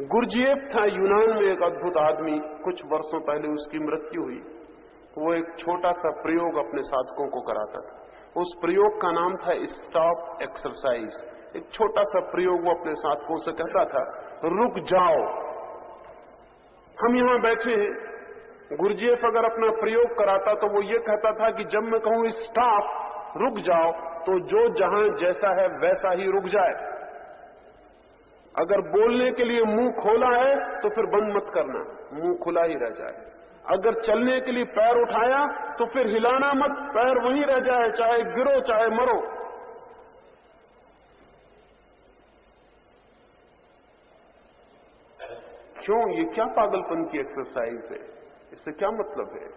Gurdjieff था यूनान में एक अद्भुत आदमी। कुछ वर्षों पहले उसकी मृत्यु हुई। वो एक छोटा सा प्रयोग अपने साधकों को कराता था। उस प्रयोग का नाम था स्टॉप एक्सरसाइज। एक छोटा सा प्रयोग वो अपने साधकों से कहता था, रुक जाओ। हम यहां बैठे हैं, गुरजीएफ अगर अपना प्रयोग कराता तो वो ये कहता था कि जब मैं कहूं स्टॉप, रुक जाओ, तो जो जहां जैसा है वैसा ही रुक जाए। अगर बोलने के लिए मुंह खोला है तो फिर बंद मत करना, मुंह खुला ही रह जाए। अगर चलने के लिए पैर उठाया तो फिर हिलाना मत, पैर वहीं रह जाए, चाहे गिरो चाहे मरो। क्यों? ये क्या पागलपन की एक्सरसाइज है? इससे क्या मतलब है?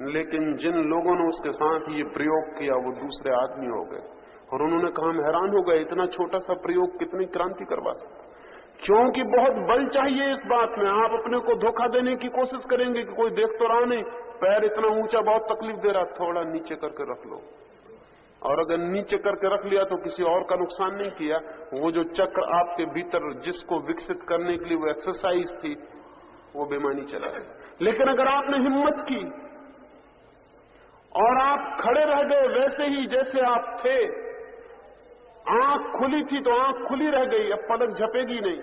लेकिन जिन लोगों ने उसके साथ ये प्रयोग किया वो दूसरे आदमी हो गए और उन्होंने कहा, हम हैरान हो गए, इतना छोटा सा प्रयोग कितनी क्रांति करवा सकता। क्योंकि बहुत बल चाहिए इस बात में। आप अपने को धोखा देने की कोशिश करेंगे कि कोई देख तो रहा नहीं, पैर इतना ऊंचा बहुत तकलीफ दे रहा, थोड़ा नीचे करके रख लो। और अगर नीचे करके रख लिया तो किसी और का नुकसान नहीं किया। वो जो चक्र आपके भीतर जिसको विकसित करने के लिए वो एक्सरसाइज थी, वो बेमानी चला गया। लेकिन अगर आपने हिम्मत की और आप खड़े रह गए वैसे ही जैसे आप थे, आंख खुली थी तो आंख खुली रह गई, अब पलक झपेगी नहीं।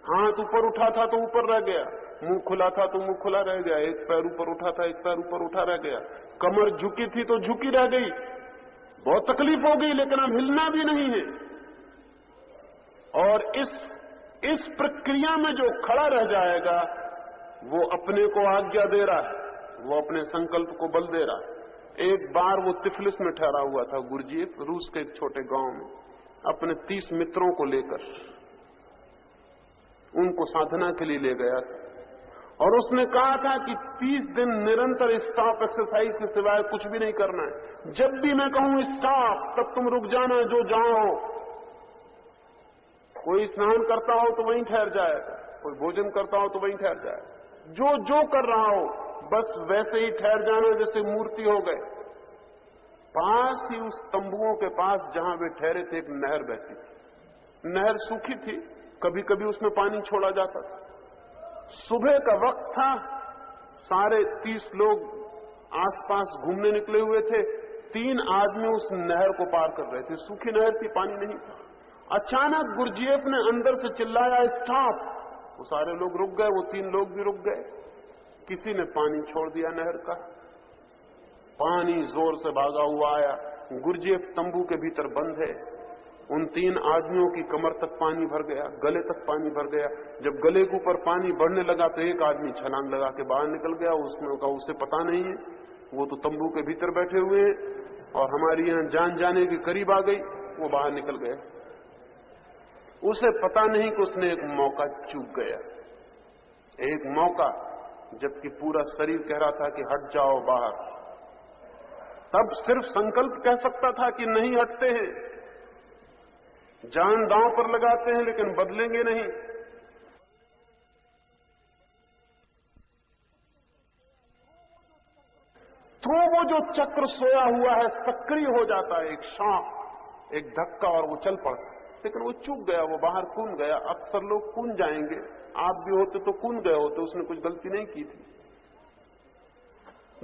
हाथ ऊपर उठा था तो ऊपर रह गया, मुंह खुला था तो मुंह खुला रह गया, एक पैर ऊपर उठा था एक पैर ऊपर उठा रह गया, कमर झुकी थी तो झुकी रह गई। बहुत तकलीफ हो गई लेकिन अब हिलना भी नहीं है। और इस प्रक्रिया में जो खड़ा रह जाएगा वो अपने को आज्ञा दे रहा है, वो अपने संकल्प को बल दे रहा है। एक बार वो तिफलिस में ठहरा हुआ था गुरजीएफ, रूस के एक छोटे गांव में, अपने 30 मित्रों को लेकर उनको साधना के लिए ले गया था। और उसने कहा था कि 30 दिन निरंतर स्टॉप एक्सरसाइज के सिवाय कुछ भी नहीं करना है। जब भी मैं कहूं स्टॉप तब तुम रुक जाना, जो जहां हो। कोई स्नान करता हो तो वहीं ठहर जाएगा, कोई भोजन करता हो तो वहीं ठहर जाएगा, जो जो कर रहा हो बस वैसे ही ठहर जाना जैसे मूर्ति हो गए। पास ही उस तंबुओं के पास जहां वे ठहरे थे एक नहर बहती थी। नहर सूखी थी, कभी कभी उसमें पानी छोड़ा जाता था। सुबह का वक्त था, सारे 30 लोग आसपास घूमने निकले हुए थे। 3 आदमी उस नहर को पार कर रहे थे। सूखी नहर थी, पानी नहीं था। अचानक गुरजीएफ ने अंदर से चिल्लाया, स्टॉप। वो सारे लोग रुक गए, वो 3 लोग भी रुक गए। किसी ने पानी छोड़ दिया नहर का, पानी जोर से भागा हुआ आया। गुरजीएफ तंबू के भीतर बंद है। उन 3 आदमियों की कमर तक पानी भर गया, गले तक पानी भर गया। जब गले के ऊपर पानी बढ़ने लगा तो एक आदमी छलांग लगा के बाहर निकल गया। उसने कहा, उसे पता नहीं है, वो तो तंबू के भीतर बैठे हुए हैं और हमारी यहां जान जाने के करीब आ गई। वो बाहर निकल गया। उसे पता नहीं कि उसने एक मौका चूक गया, एक मौका, जबकि पूरा शरीर कह रहा था कि हट जाओ बाहर। तब सिर्फ संकल्प कह सकता था कि नहीं हटते हैं, जान दांव पर लगाते हैं लेकिन बदलेंगे नहीं। तो वो जो चक्र सोया हुआ है सक्रिय हो जाता है, एक शॉक, एक धक्का, और वो चल पड़ता। लेकिन वो चूक गया, वो बाहर कूद गया। अक्सर लोग कूद जाएंगे, आप भी होते तो कूद गए होते, उसने कुछ गलती नहीं की थी।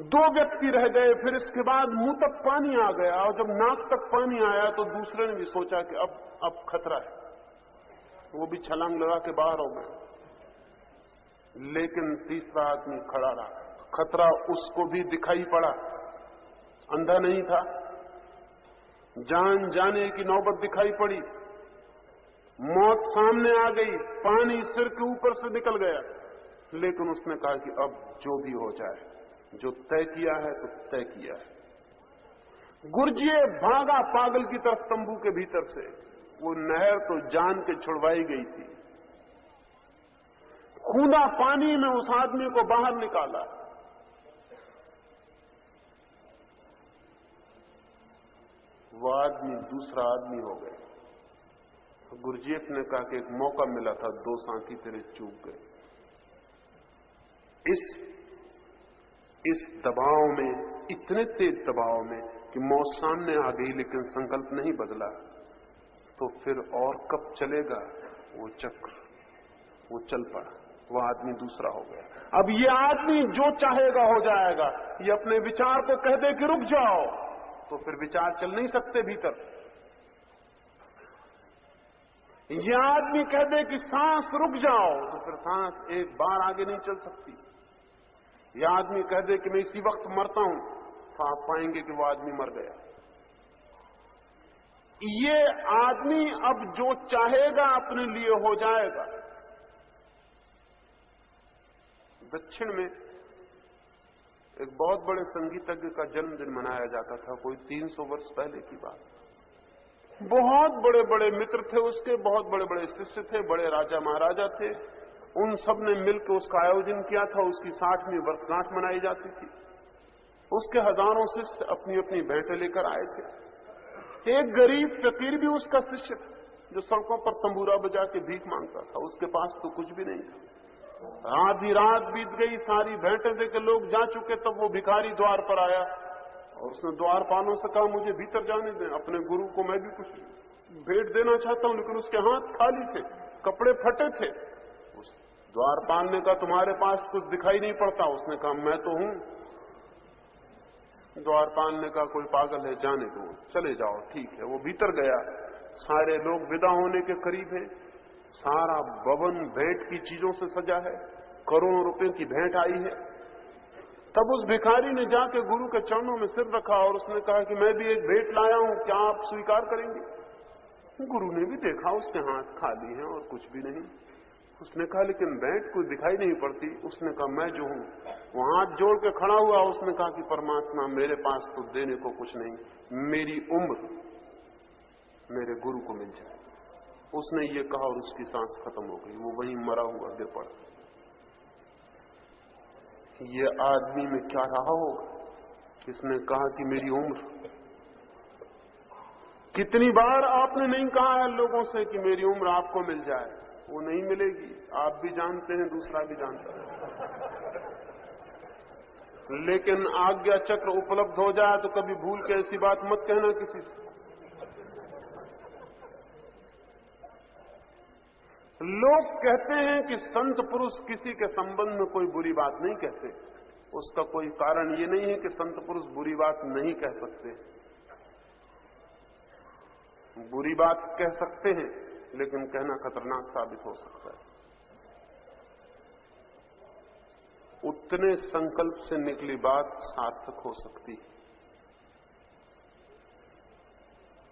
2 व्यक्ति रह गए। फिर इसके बाद मुंह तक पानी आ गया और जब नाक तक पानी आया तो दूसरे ने भी सोचा कि अब खतरा है, वो भी छलांग लगा के बाहर हो गए। लेकिन तीसरा आदमी खड़ा रहा। खतरा उसको भी दिखाई पड़ा, अंधा नहीं था। जान जाने की नौबत दिखाई पड़ी, मौत सामने आ गई, पानी सिर के ऊपर से निकल गया। लेकिन उसने कहा कि अब जो भी हो जाए, जो तय किया है तो तय किया है। गुरजीएफ भागा पागल की तरफ तंबू के भीतर से। वो नहर तो जान के छुड़वाई गई थी। कूदा पानी में, उस आदमी को बाहर निकाला। वो आदमी दूसरा आदमी हो गया। तो गुरजीएफ ने कहा कि एक मौका मिला था, 2 साथी तेरे चूक गए। इस दबाव में, इतने तेज दबाव में कि मौत सामने आ गई लेकिन संकल्प नहीं बदला, तो फिर और कब चलेगा वो चक्र। वो चल पड़ा, वो आदमी दूसरा हो गया। अब ये आदमी जो चाहेगा हो जाएगा। ये अपने विचार को कह दे कि रुक जाओ, तो फिर विचार चल नहीं सकते भीतर। ये आदमी कह दे कि सांस रुक जाओ, तो फिर सांस एक बार आगे नहीं चल सकती। ये आदमी कह दे कि मैं इसी वक्त मरता हूं, तो आप पाएंगे कि वो आदमी मर गया। ये आदमी अब जो चाहेगा अपने लिए हो जाएगा। दक्षिण में एक बहुत बड़े संगीतज्ञ का जन्मदिन मनाया जाता था, कोई 300 वर्ष पहले की बात। बहुत बड़े बड़े मित्र थे उसके, बहुत बड़े बड़े शिष्य थे, बड़े राजा महाराजा थे। उन सब ने मिलकर उसका आयोजन किया था। उसकी 60वीं वर्षगांठ मनाई जाती थी। उसके हजारों शिष्य अपनी अपनी भेंटें लेकर आए थे। एक गरीब फकीर भी उसका शिष्य था, जो सड़कों पर तंबूरा बजा के भीख मांगता था। उसके पास तो कुछ भी नहीं था। आधी रात बीत गई, सारी भेंटें देकर लोग जा चुके, तब वो भिखारी द्वार पर आया और उसने द्वारपालों से कहा, मुझे भीतर जाने दें, अपने गुरु को मैं भी कुछ भेंट देना चाहता हूं। लेकिन उसके हाथ खाली थे, कपड़े फटे थे। उस द्वारपाल ने कहा, तुम्हारे पास कुछ दिखाई नहीं पड़ता। उसने कहा, मैं तो हूं। द्वारपाल ने कहा, कोई पागल है, जाने दो, चले जाओ, ठीक है। वो भीतर गया। सारे लोग विदा होने के करीब हैं। सारा भवन भेंट की चीजों से सजा है, करोड़ों रुपए की भेंट आई है। तब उस भिखारी ने जाके गुरु के चरणों में सिर रखा और उसने कहा कि मैं भी एक भेंट लाया हूं, क्या आप स्वीकार करेंगे? गुरु ने भी देखा, उसके हाथ खाली हैं और कुछ भी नहीं। उसने कहा, लेकिन भेंट कोई दिखाई नहीं पड़ती। उसने कहा, मैं जो हूं। वो हाथ जोड़ के खड़ा हुआ। उसने कहा कि परमात्मा, मेरे पास तो देने को कुछ नहीं, मेरी उम्र मेरे गुरु को मिल जाए। उसने ये कहा और उसकी सांस खत्म हो गई। वो वहीं मरा हुआ गिर पड़ा। ये आदमी में क्या रहा होगा? किसने कहा कि मेरी उम्र? कितनी बार आपने नहीं कहा है लोगों से कि मेरी उम्र आपको मिल जाए? वो नहीं मिलेगी। आप भी जानते हैं, दूसरा भी जानता है। लेकिन आज्ञा चक्र उपलब्ध हो जाए तो कभी भूल के ऐसी बात मत कहना किसी से। लोग कहते हैं कि संत पुरुष किसी के संबंध में कोई बुरी बात नहीं कहते। उसका कोई कारण ये नहीं है कि संत पुरुष बुरी बात नहीं कह सकते। बुरी बात कह सकते हैं, लेकिन कहना खतरनाक साबित हो सकता है। उतने संकल्प से निकली बात सार्थक हो सकती है।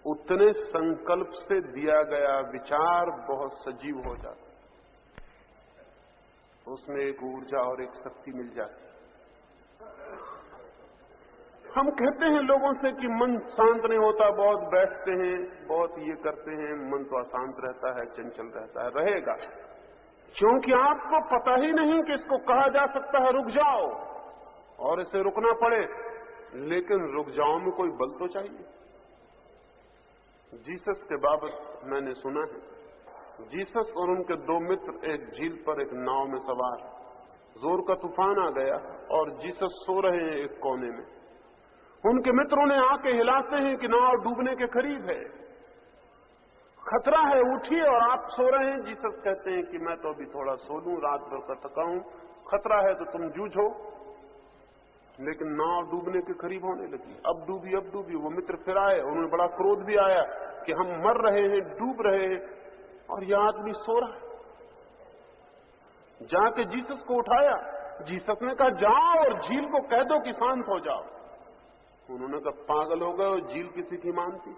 उतने संकल्प से दिया गया विचार बहुत सजीव हो जाता है। उसमें एक ऊर्जा और एक शक्ति मिल जाती है। हम कहते हैं लोगों से कि मन शांत नहीं होता, बहुत बैठते हैं, बहुत ये करते हैं, मन तो अशांत रहता है, चंचल रहता है। रहेगा, क्योंकि आपको पता ही नहीं कि इसको कहा जा सकता है रुक जाओ और इसे रुकना पड़े। लेकिन रुक जाओ में कोई बल तो चाहिए। जीसस के बाबत मैंने सुना है, जीसस और उनके 2 मित्र एक झील पर एक नाव में सवार, जोर का तूफान आ गया और जीसस सो रहे हैं एक कोने में। उनके मित्रों ने आके हिलाते हैं कि नाव डूबने के करीब है, खतरा है, उठिए, और आप सो रहे हैं। जीसस कहते हैं कि मैं तो अभी थोड़ा सो लूं, रात भर का थका हूं, खतरा है तो तुम जूझो। लेकिन नाव डूबने के करीब होने लगी। अब डूबी। वो मित्र फिर आए, उन्हें बड़ा क्रोध भी आया कि हम मर रहे हैं, डूब रहे हैं, और यह आदमी सो रहा है। जाके जीसस को उठाया। जीसस ने कहा, जाओ और झील को कह दो कि शांत हो जाओ। उन्होंने कहा, पागल हो गए हो, झील किसी की मानती?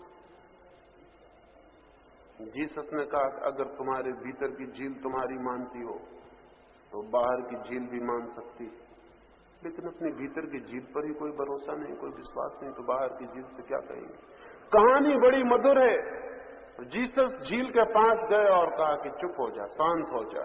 जीसस ने कहा, अगर तुम्हारे भीतर की झील तुम्हारी मानती हो तो बाहर की झील भी मान सकती है। लेकिन अपने भीतर की झील पर ही कोई भरोसा नहीं, कोई विश्वास नहीं, तो बाहर की झील से क्या कहेंगे? कहानी बड़ी मधुर है। जीसस झील के पास गए और कहा कि चुप हो जा, शांत हो जा।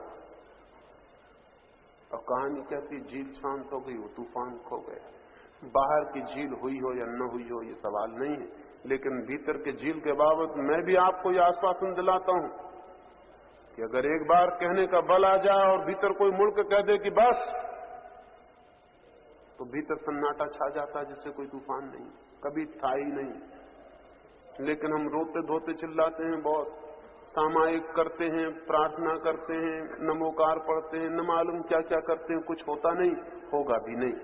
और कहानी कहती, झील शांत हो गई, वो तूफान खो गया। बाहर की झील हुई हो या न हुई हो ये सवाल नहीं है, लेकिन भीतर के झील के बाबत मैं भी आपको यह आश्वासन दिलाता हूं कि अगर एक बार कहने का बल आ जाए और भीतर कोई मुड़ के कह दे कि बस, तो भीतर सन्नाटा छा जाता है जिससे कोई तूफान नहीं, कभी था ही नहीं। लेकिन हम रोते धोते चिल्लाते हैं बहुत, सामायिक करते हैं, प्रार्थना करते हैं, नमोकार पढ़ते हैं, न मालूम क्या क्या करते हैं, कुछ होता नहीं, होगा भी नहीं।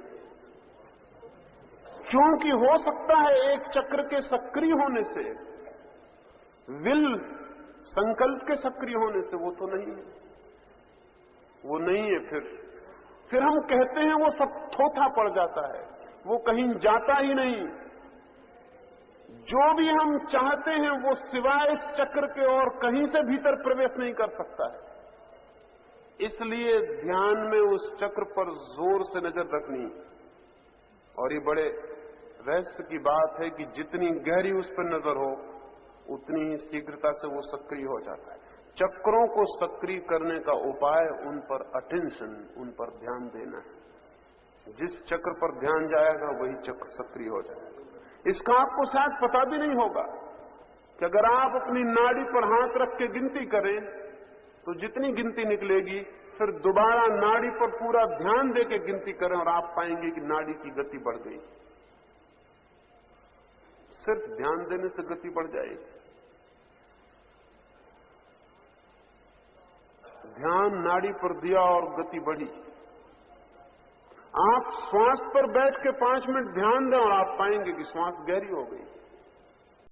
क्योंकि हो सकता है एक चक्र के सक्रिय होने से, विल संकल्प के सक्रिय होने से, वो तो नहीं है, वो नहीं है। फिर हम कहते हैं वो सब थोथा पड़ जाता है, वो कहीं जाता ही नहीं। जो भी हम चाहते हैं वो सिवाय इस चक्र के और कहीं से भीतर प्रवेश नहीं कर सकता है। इसलिए ध्यान में उस चक्र पर जोर से नजर रखनी। और ये बड़े रहस्य की बात है कि जितनी गहरी उस पर नजर हो उतनी ही शीघ्रता से वो सक्रिय हो जाता है। चक्रों को सक्रिय करने का उपाय उन पर अटेंशन, उन पर ध्यान देना है। जिस चक्र पर ध्यान जाएगा वही चक्र सक्रिय हो जाएगा। इसका आपको शायद पता भी नहीं होगा कि अगर आप अपनी नाड़ी पर हाथ रख के गिनती करें तो जितनी गिनती निकलेगी, फिर दोबारा नाड़ी पर पूरा ध्यान देके गिनती करें और आप पाएंगे कि नाड़ी की गति बढ़ गई। सिर्फ ध्यान देने से गति बढ़ जाएगी। ध्यान नाड़ी पर दिया और गति बढ़ी। आप श्वास पर बैठ के 5 मिनट ध्यान दें और आप पाएंगे कि श्वास गहरी हो गई।